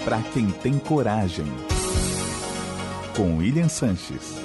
para quem tem coragem. Com William Sanches.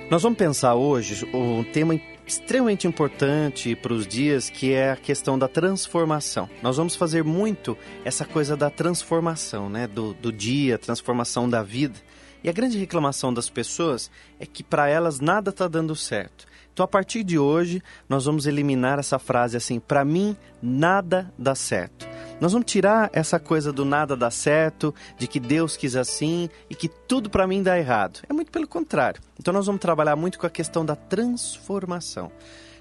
Nós vamos pensar hoje um tema extremamente importante para os dias, que é a questão da transformação. Nós vamos fazer muito essa coisa da transformação, né? do dia, transformação da vida. E a grande reclamação das pessoas é que para elas nada está dando certo. Então, a partir de hoje, nós vamos eliminar essa frase assim: para mim, nada dá certo. Nós vamos tirar essa coisa do nada dá certo, de que Deus quis assim e que tudo para mim dá errado. É muito pelo contrário. Então, nós vamos trabalhar muito com a questão da transformação.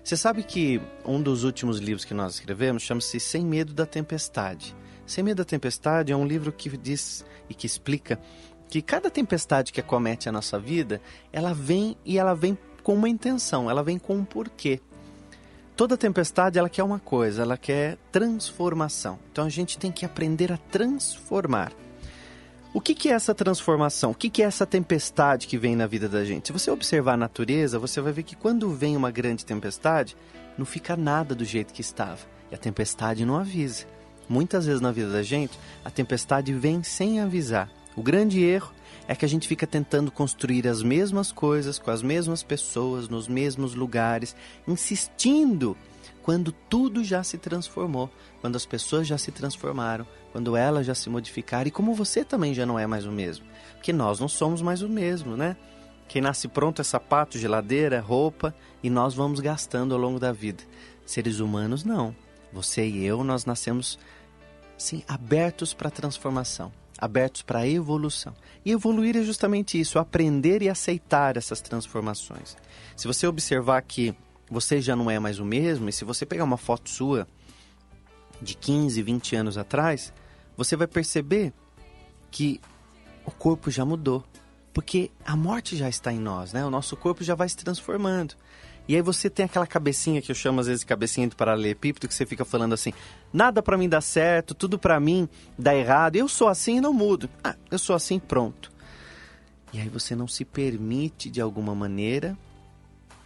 Você sabe que um dos últimos livros que nós escrevemos chama-se Sem Medo da Tempestade. Sem Medo da Tempestade é um livro que diz e que explica que cada tempestade que acomete a nossa vida, ela vem com uma intenção, ela vem com um porquê. Toda tempestade, ela quer uma coisa, ela quer transformação. Então a gente tem que aprender a transformar. O que é essa transformação? O que é essa tempestade que vem na vida da gente? Se você observar a natureza, você vai ver que quando vem uma grande tempestade, não fica nada do jeito que estava. E a tempestade não avisa. Muitas vezes na vida da gente, a tempestade vem sem avisar. O grande erro é que a gente fica tentando construir as mesmas coisas, com as mesmas pessoas, nos mesmos lugares, insistindo quando tudo já se transformou, quando as pessoas já se transformaram, quando elas já se modificaram e como você também já não é mais o mesmo. Porque nós não somos mais o mesmo, né? Quem nasce pronto é sapato, geladeira, roupa e nós vamos gastando ao longo da vida. Seres humanos não. Você e eu, nós nascemos sim, abertos para a transformação. Abertos para a evolução. E evoluir é justamente isso, aprender e aceitar essas transformações. Se você observar que você já não é mais o mesmo, e se você pegar uma foto sua de 15, 20 anos atrás, você vai perceber que o corpo já mudou. Porque a morte já está em nós, né? O nosso corpo já vai se transformando. E aí você tem aquela cabecinha que eu chamo às vezes de cabecinha de paralelepípedo, que você fica falando assim: nada pra mim dá certo, tudo pra mim dá errado, eu sou assim e não mudo. Eu sou assim, pronto. E aí você não se permite de alguma maneira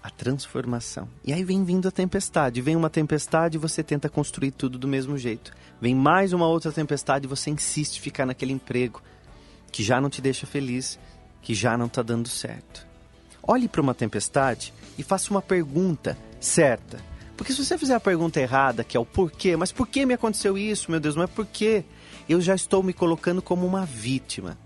a transformação. E aí vem vindo a tempestade. Vem uma tempestade e você tenta construir tudo do mesmo jeito. Vem mais uma outra tempestade e você insiste em ficar naquele emprego que já não te deixa feliz, que já não está dando certo. Olhe para uma tempestade e faça uma pergunta certa. Porque se você fizer a pergunta errada, que é o porquê, mas por que me aconteceu isso, meu Deus, mas por quê? Eu já estou me colocando como uma vítima.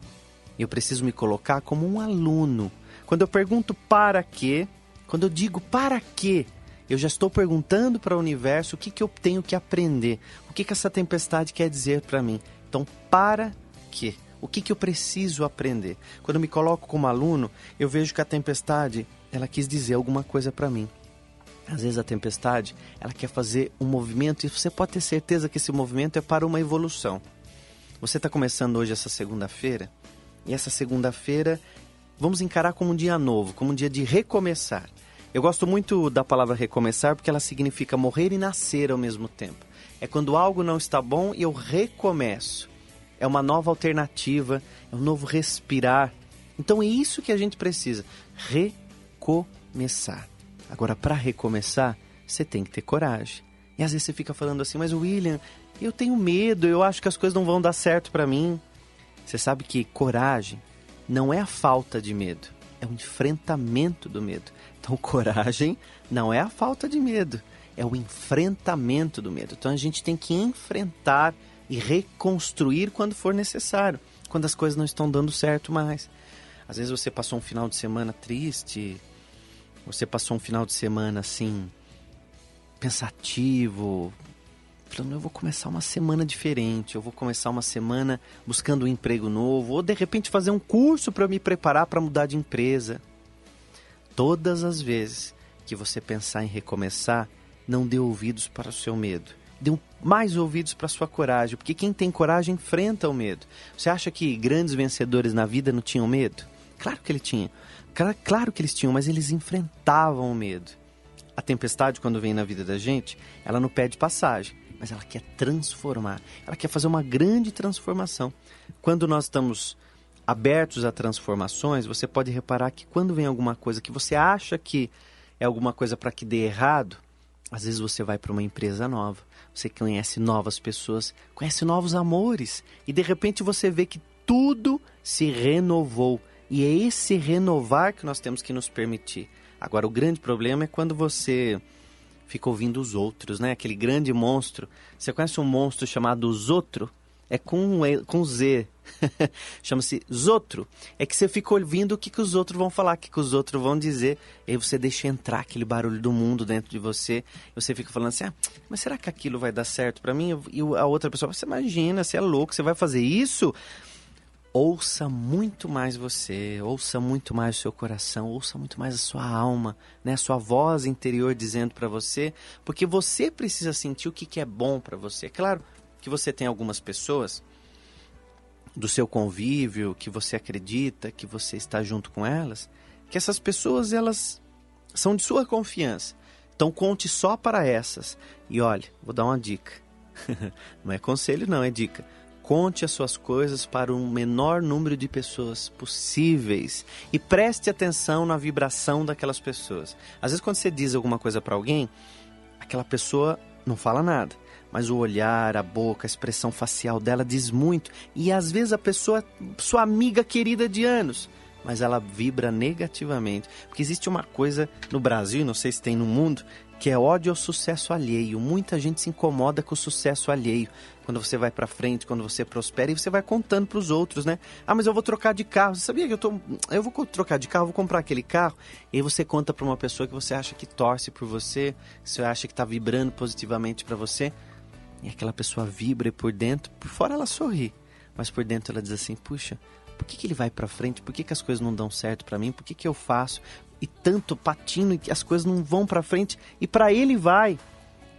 Eu preciso me colocar como um aluno. Quando eu pergunto para quê, quando eu digo para quê, eu já estou perguntando para o universo o que eu tenho que aprender. O que essa tempestade quer dizer para mim. Então, para quê? O que eu preciso aprender? Quando eu me coloco como aluno, eu vejo que a tempestade, ela quis dizer alguma coisa para mim. Às vezes a tempestade, ela quer fazer um movimento e você pode ter certeza que esse movimento é para uma evolução. Você está começando hoje essa segunda-feira, e essa segunda-feira vamos encarar como um dia novo, como um dia de recomeçar. Eu gosto muito da palavra recomeçar porque ela significa morrer e nascer ao mesmo tempo. É quando algo não está bom e eu recomeço. É uma nova alternativa, é um novo respirar. Então é isso que a gente precisa, recomeçar. Agora, para recomeçar, você tem que ter coragem. E às vezes você fica falando assim: mas William, eu tenho medo, eu acho que as coisas não vão dar certo para mim. Você sabe que coragem não é a falta de medo, é o enfrentamento do medo. Então coragem não é a falta de medo, é o enfrentamento do medo. Então a gente tem que enfrentar e reconstruir quando for necessário, quando as coisas não estão dando certo mais. Às vezes você passou um final de semana triste, você passou um final de semana assim, pensativo, falando: eu vou começar uma semana diferente, eu vou começar uma semana buscando um emprego novo, ou de repente fazer um curso para me preparar para mudar de empresa. Todas as vezes que você pensar em recomeçar, não dê ouvidos para o seu medo. Dê mais ouvidos para a sua coragem, porque quem tem coragem enfrenta o medo. Você acha que grandes vencedores na vida não tinham medo? Claro que ele tinha. Claro que eles tinham, mas eles enfrentavam o medo. A tempestade, quando vem na vida da gente, ela não pede passagem, mas ela quer transformar. Ela quer fazer uma grande transformação. Quando nós estamos abertos a transformações, você pode reparar que quando vem alguma coisa que você acha que é alguma coisa para que dê errado, Às vezes você vai para uma empresa nova, você conhece novas pessoas, conhece novos amores e de repente você vê que tudo se renovou. E é esse renovar que nós temos que nos permitir. Agora, o grande problema é quando você fica ouvindo os outros, né? Aquele grande monstro. Você conhece um monstro chamado Zotro? É com Z. Chama-se Zotro. É que você fica ouvindo o que os outros vão falar, o que os outros vão dizer. E aí você deixa entrar aquele barulho do mundo dentro de você. E você fica falando assim, mas será que aquilo vai dar certo pra mim? E a outra pessoa, você imagina, você é louco, você vai fazer isso? Ouça muito mais você, ouça muito mais o seu coração, ouça muito mais a sua alma, né? A sua voz interior dizendo pra você, porque você precisa sentir o que é bom pra você. É claro que você tem algumas pessoas do seu convívio, que você acredita, que você está junto com elas, que essas pessoas, elas são de sua confiança. Então conte só para essas. E olha, vou dar uma dica. Não é conselho não, é dica. Conte as suas coisas para o menor número de pessoas possíveis e preste atenção na vibração daquelas pessoas. Às vezes quando você diz alguma coisa para alguém, aquela pessoa não fala nada, mas o olhar, a boca, a expressão facial dela diz muito. E às vezes a pessoa, sua amiga querida de anos, mas ela vibra negativamente. Porque existe uma coisa no Brasil, não sei se tem no mundo, que é ódio ao sucesso alheio. Muita gente se incomoda com o sucesso alheio. Quando você vai pra frente, quando você prospera, e você vai contando pros outros, né? Mas eu vou trocar de carro. Você sabia que eu vou trocar de carro, vou comprar aquele carro? E aí você conta pra uma pessoa que você acha que torce por você, que você acha que tá vibrando positivamente pra você. E aquela pessoa vibra e por dentro, por fora ela sorri. Mas por dentro ela diz assim, puxa, por que ele vai pra frente? Por que as coisas não dão certo pra mim? Por que eu faço? E tanto patino e que as coisas não vão pra frente e pra ele vai.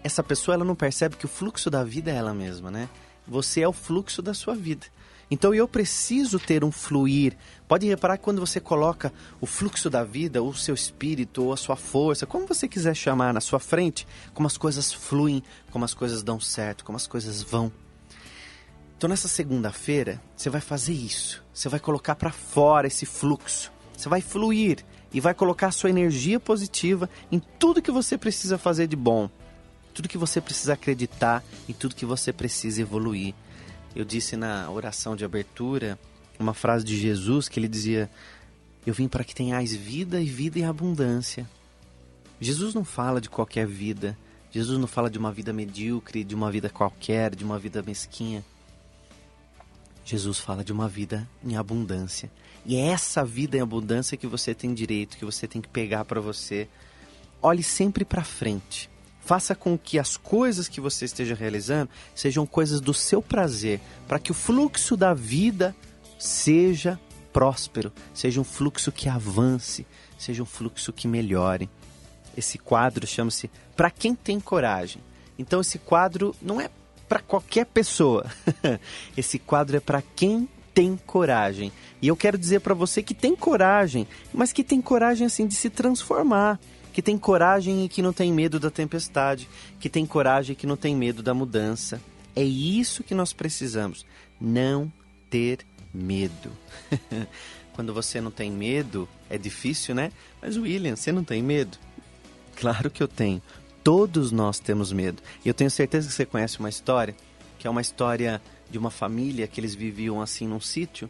Essa pessoa, ela não percebe que o fluxo da vida é ela mesma, né? Você é o fluxo da sua vida. Então eu preciso ter um fluir. Pode reparar que quando você coloca o fluxo da vida, ou o seu espírito, ou a sua força, como você quiser chamar, na sua frente, como as coisas fluem, como as coisas dão certo, como as coisas vão. Então nessa segunda-feira, você vai fazer isso. Você vai colocar para fora esse fluxo. Você vai fluir e vai colocar a sua energia positiva em tudo que você precisa fazer de bom. Tudo que você precisa acreditar e tudo que você precisa evoluir. Eu disse na oração de abertura uma frase de Jesus que ele dizia: eu vim para que tenhais vida e vida em abundância. Jesus não fala de qualquer vida. Jesus não fala de uma vida medíocre, de uma vida qualquer, de uma vida mesquinha. Jesus fala de uma vida em abundância. E é essa vida em abundância que você tem direito, que você tem que pegar para você. Olhe sempre para frente. Faça com que as coisas que você esteja realizando sejam coisas do seu prazer, para que o fluxo da vida seja próspero, seja um fluxo que avance, seja um fluxo que melhore. Esse quadro chama-se Pra Quem Tem Coragem. Então esse quadro não é para qualquer pessoa. Esse quadro é para quem tem coragem. E eu quero dizer para você que tem coragem, mas que tem coragem assim de se transformar. Que tem coragem e que não tem medo da tempestade, que tem coragem e que não tem medo da mudança. É isso que nós precisamos, não ter medo. Quando você não tem medo, é difícil, né? Mas William, você não tem medo? Claro que eu tenho. Todos nós temos medo. E eu tenho certeza que você conhece uma história, que é uma história de uma família que eles viviam assim num sítio.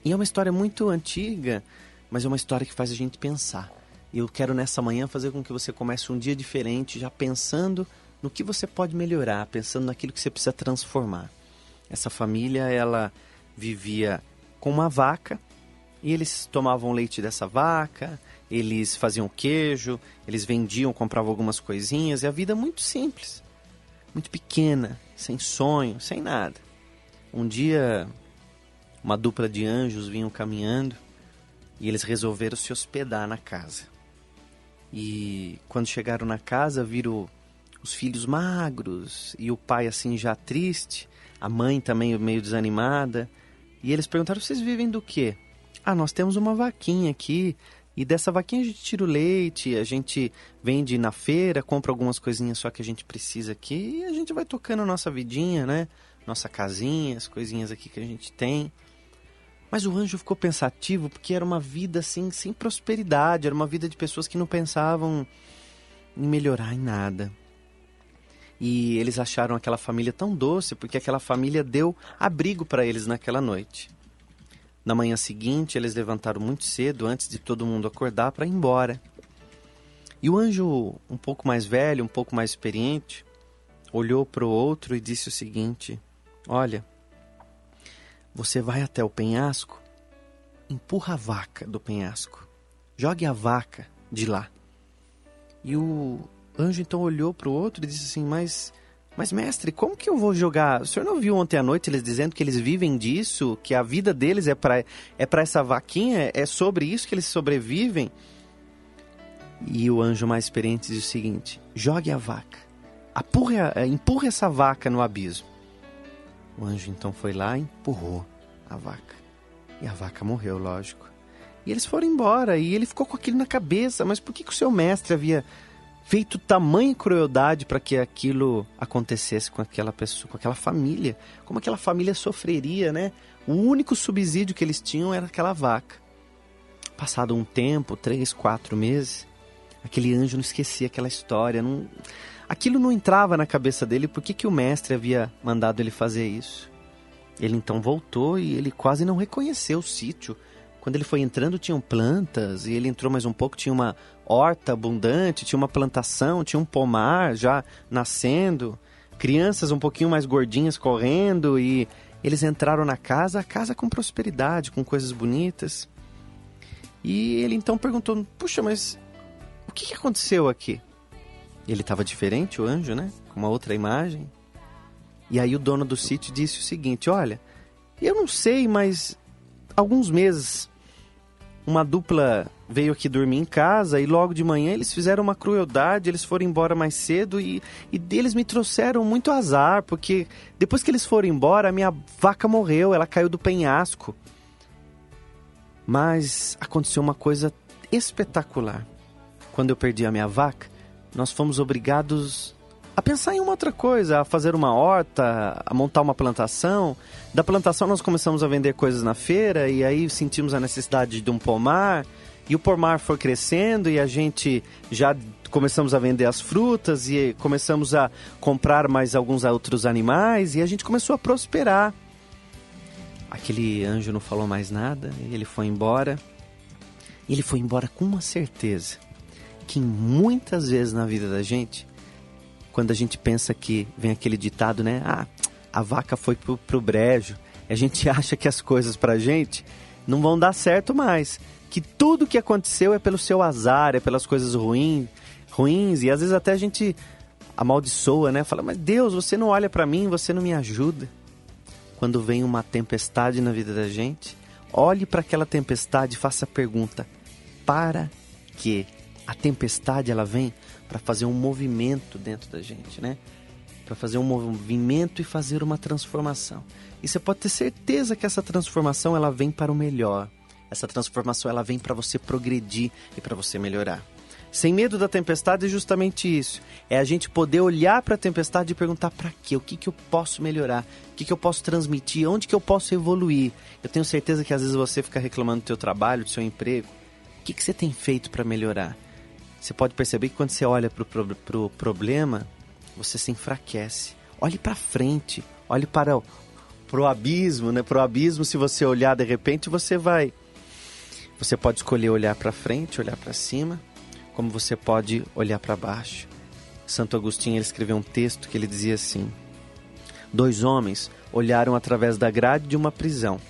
E é uma história muito antiga, mas é uma história que faz a gente pensar. E eu quero nessa manhã fazer com que você comece um dia diferente, já pensando no que você pode melhorar, pensando naquilo que você precisa transformar. Essa família, ela vivia com uma vaca e eles tomavam leite dessa vaca, eles faziam queijo, eles vendiam, compravam algumas coisinhas, e a vida muito simples, muito pequena, sem sonho, sem nada. Um dia, uma dupla de anjos vinham caminhando e eles resolveram se hospedar na casa. E quando chegaram na casa, viram os filhos magros e o pai assim já triste, a mãe também meio desanimada. E eles perguntaram, vocês vivem do quê? Nós temos uma vaquinha aqui e dessa vaquinha a gente tira o leite, a gente vende na feira, compra algumas coisinhas só que a gente precisa aqui e a gente vai tocando a nossa vidinha, né? Nossa casinha, as coisinhas aqui que a gente tem. Mas o anjo ficou pensativo porque era uma vida assim, sem prosperidade, era uma vida de pessoas que não pensavam em melhorar em nada. E eles acharam aquela família tão doce porque aquela família deu abrigo para eles naquela noite. Na manhã seguinte, eles levantaram muito cedo, antes de todo mundo acordar, para ir embora. E o anjo, um pouco mais velho, um pouco mais experiente, olhou para o outro e disse o seguinte: olha, você vai até o penhasco, empurra a vaca do penhasco, jogue a vaca de lá. E o anjo então olhou para o outro e disse assim: mas mestre, como que eu vou jogar? O senhor não viu ontem à noite eles dizendo que eles vivem disso, que a vida deles é para essa vaquinha, é sobre isso que eles sobrevivem? E o anjo mais experiente diz o seguinte: jogue a vaca, empurre essa vaca no abismo. O anjo então foi lá e empurrou a vaca. E a vaca morreu, lógico. E eles foram embora e ele ficou com aquilo na cabeça. Mas por que o seu mestre havia feito tamanha crueldade para que aquilo acontecesse com aquela pessoa, com aquela família? Como aquela família sofreria, né? O único subsídio que eles tinham era aquela vaca. Passado um tempo, 3, 4 meses, aquele anjo não esquecia aquela história. Aquilo não entrava na cabeça dele. Por que o mestre havia mandado ele fazer isso? Ele então voltou e ele quase não reconheceu o sítio. Quando ele foi entrando, tinham plantas, e ele entrou mais um pouco, tinha uma horta abundante, tinha uma plantação, tinha um pomar já nascendo, crianças um pouquinho mais gordinhas correndo, e eles entraram na casa, a casa com prosperidade, com coisas bonitas. E ele então perguntou: puxa, mas o que aconteceu aqui? Ele estava diferente, o anjo, né? Com uma outra imagem. E aí o dono do sítio disse o seguinte: olha, eu não sei, mas alguns meses uma dupla veio aqui dormir em casa e logo de manhã eles fizeram uma crueldade, eles foram embora mais cedo e deles me trouxeram muito azar, porque depois que eles foram embora, a minha vaca morreu, ela caiu do penhasco. Mas aconteceu uma coisa espetacular. Quando eu perdi a minha vaca, nós fomos obrigados a pensar em uma outra coisa, a fazer uma horta, a montar uma plantação. Da plantação nós começamos a vender coisas na feira e aí sentimos a necessidade de um pomar. E o pomar foi crescendo e a gente já começamos a vender as frutas e começamos a comprar mais alguns outros animais e a gente começou a prosperar. Aquele anjo não falou mais nada, ele foi embora. E ele foi embora com uma certeza, que muitas vezes na vida da gente, quando a gente pensa que vem aquele ditado, né? Ah, a vaca foi pro brejo. A gente acha que as coisas pra gente não vão dar certo mais. Que tudo que aconteceu é pelo seu azar, é pelas coisas ruins. E às vezes até a gente amaldiçoa, né? Fala: mas Deus, você não olha pra mim, você não me ajuda. Quando vem uma tempestade na vida da gente, olhe para aquela tempestade e faça a pergunta: para quê? A tempestade, ela vem para fazer um movimento dentro da gente, né? Para fazer um movimento e fazer uma transformação. E você pode ter certeza que essa transformação, ela vem para o melhor. Essa transformação, ela vem para você progredir e para você melhorar. Sem medo da tempestade é justamente isso. É a gente poder olhar para a tempestade e perguntar: para quê? O que eu posso melhorar? O que eu posso transmitir? Onde que eu posso evoluir? Eu tenho certeza que às vezes você fica reclamando do seu trabalho, do seu emprego. O que você tem feito para melhorar? Você pode perceber que quando você olha para o problema, você se enfraquece. Olhe para frente, olhe para o abismo, né? Para o abismo, se você olhar de repente, você pode escolher olhar para frente, olhar para cima, como você pode olhar para baixo. Santo Agostinho, ele escreveu um texto que ele dizia assim: 2 homens olharam através da grade de uma prisão.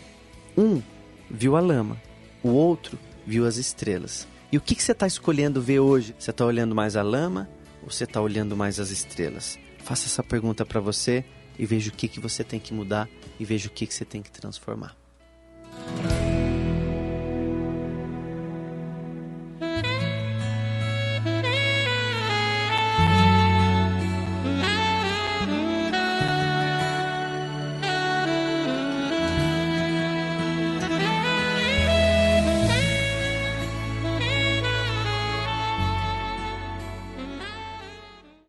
Um viu a lama, o outro viu as estrelas. E o que você está escolhendo ver hoje? Você está olhando mais a lama ou você está olhando mais as estrelas? Faça essa pergunta para você e veja o que você tem que mudar e veja o que você tem que transformar.